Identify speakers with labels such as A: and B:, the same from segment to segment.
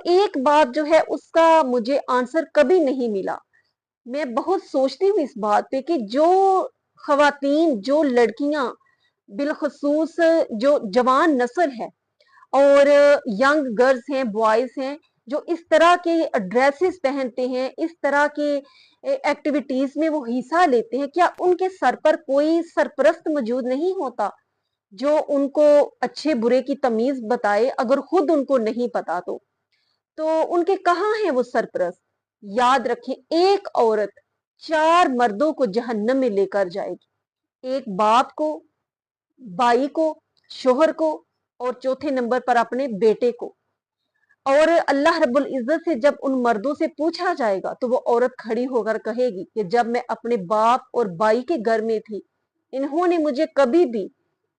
A: एक बात जो है उसका मुझे आंसर कभी नहीं मिला। मैं बहुत सोचती हूँ इस बात पे कि जो खवातीन, जो लड़कियां, बिलखसूस जो जवान नस्ल है और यंग गर्ल्स हैं, बॉयज हैं, जो इस तरह के ड्रेसेस पहनते हैं, इस तरह के एक्टिविटीज में वो हिस्सा लेते हैं, क्या उनके सर पर कोई सरपरस्त मौजूद नहीं होता जो उनको अच्छे बुरे की तमीज बताए, अगर खुद उनको नहीं पता तो उनके कहाँ है वो सरपरस्त? याद रखें, एक औरत 4 मर्दों को जहन्नम में लेकर जाएगी, एक बाप को, बाई को, शोहर को, और चौथे नंबर पर अपने बेटे को। और अल्लाह रब्बुल इज्जत से जब उन मर्दों से पूछा जाएगा तो वो औरत खड़ी होकर कहेगी कि जब मैं अपने बाप और बाई के घर में थी, इन्होंने मुझे कभी भी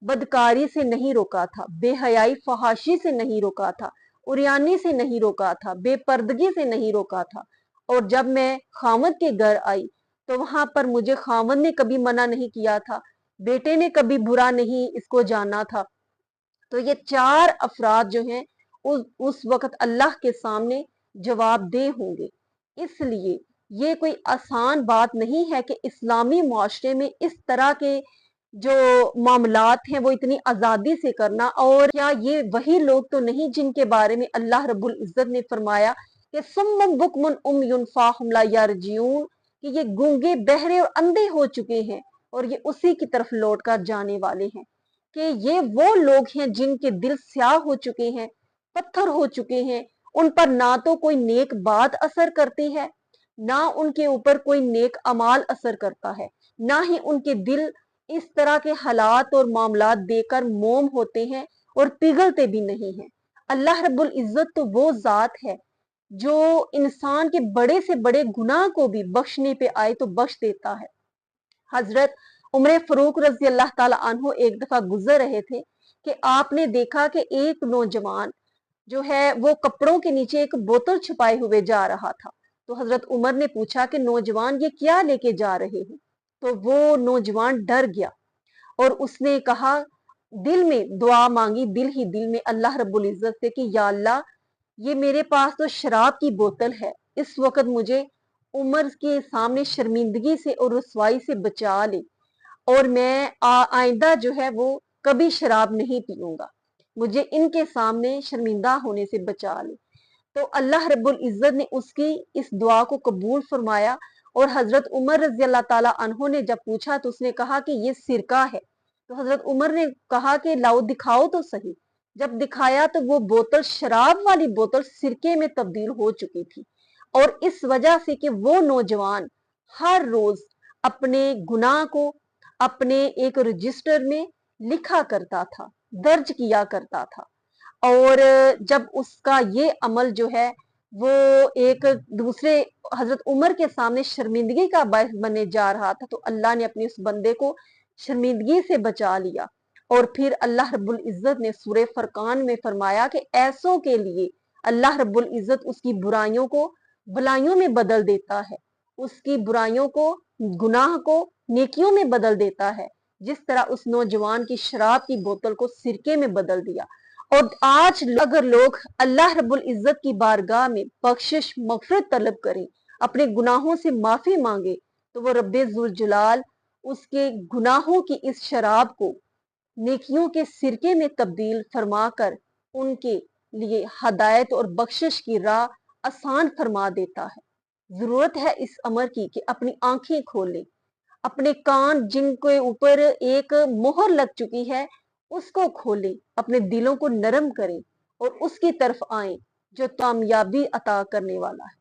A: बदकारी से नहीं रोका था, बेहयाई फहाशी से नहीं रोका था, उरियानी से नहीं रोका था, बेपर्दगी से नहीं रोका था। और जब मैं खामद के घर आई तो वहां पर मुझे खामद ने कभी मना नहीं किया था, बेटे ने कभी बुरा नहीं इसको जाना था। तो ये 4 अफराद जो हैं उस वक्त अल्लाह के सामने जवाबदेह होंगे। इसलिए ये कोई आसान बात नहीं है कि इस्लामी मुआशरे में इस तरह के जो मामलात हैं वो इतनी आजादी से करना। और क्या ये वही लोग तो नहीं जिनके बारे में अल्लाह रब्बुल इज्जत ने फरमाया कि सुम्मुम बुकमुन उम्युन फाहुम ला यरजिऊन, कि ये गूंगे, बहरे और अंधे हो चुके हैं और ये उसी की तरफ लौट कर जाने वाले हैं। कि ये वो लोग हैं जिनके दिल स्याह हो चुके हैं, पत्थर हो चुके हैं, उन पर ना तो कोई नेक बात असर करती है, ना उनके ऊपर कोई नेक अमाल असर करता है, ना ही उनके दिल इस तरह के हालात और मामलात देकर मोम होते हैं और पिघलते भी नहीं हैं। अल्लाह रब्बुल इज्जत तो वो जात है जो इंसान के बड़े से बड़े गुनाह को भी बख्शने पे आए तो बख्श देता है। हजरत उमर फरूक रजी अल्लाह ताला अन्हो एक दफा गुजर रहे थे कि आपने देखा कि एक नौजवान जो है वो कपड़ों के नीचे एक बोतल छुपाए हुए जा रहा था। तो हजरत उमर ने पूछा कि नौजवान ये क्या लेके जा रहे हो? तो वो नौजवान डर गया और उसने कहा, दिल में दुआ मांगी, दिल ही दिल में अल्लाह रब्बुल इज्जत से कि या अल्लाह, ये मेरे पास तो शराब की बोतल है, इस वक्त मुझे उमर के सामने शर्मिंदगी से और रुसवाई से बचा ले, और मैं आइंदा जो है वो कभी शराब नहीं पीऊंगा, मुझे इनके सामने शर्मिंदा होने से बचा ले। तो अल्लाह रब्बुल इज्जत ने उसकी इस दुआ को कबूल फरमाया। और हजरत उमर रजी अल्लाह ताला अन्हो ने जब पूछा तो उसने कहा कि ये सिरका है। तो हजरत उमर ने कहा कि लाओ दिखाओ तो सही। जब दिखाया तो वो बोतल, शराब वाली बोतल, सिरके में तब्दील हो चुकी थी। और इस वजह से कि वो नौजवान हर रोज अपने गुनाह को अपने एक रजिस्टर में लिखा करता था, दर्ज किया करता था। और जब उसका ये अमल जो है वो एक दूसरे हजरत उमर के सामने शर्मिंदगी का बायस बनने जा रहा था, तो अल्लाह ने अपने उस बंदे को शर्मिंदगी से बचा लिया। और फिर अल्लाह रब्बुल इज्जत ने सूरे फरकान में फरमाया कि ऐसों के लिए अल्लाह रब्बुल इज्जत उसकी बुराइयों को भलाइयों में बदल देता है, उसकी बुराइयों को, गुनाह को नेकियों में बदल देता है, जिस तरह उस नौजवान की शराब की बोतल को सिरके में बदल दिया। और आज अगर लोग अल्लाह रब्बुल इज्जत की बारगाह में बख्शिश, मगफिरत तलब करें, अपने गुनाहों से माफी मांगे, तो वो रब्बे जुल जलाल उसके गुनाहों की इस शराब को नेकियों के सिरके में तब्दील फरमा कर उनके लिए हदायत और बख्शिश की राह आसान फरमा देता है। जरूरत है इस अमर की कि अपनी आंखें खोलें, अपने कान जिनके ऊपर एक मोहर लग चुकी है उसको खोलें, अपने दिलों को नरम करें और उसकी तरफ आएं जो कामयाबी अता करने वाला है।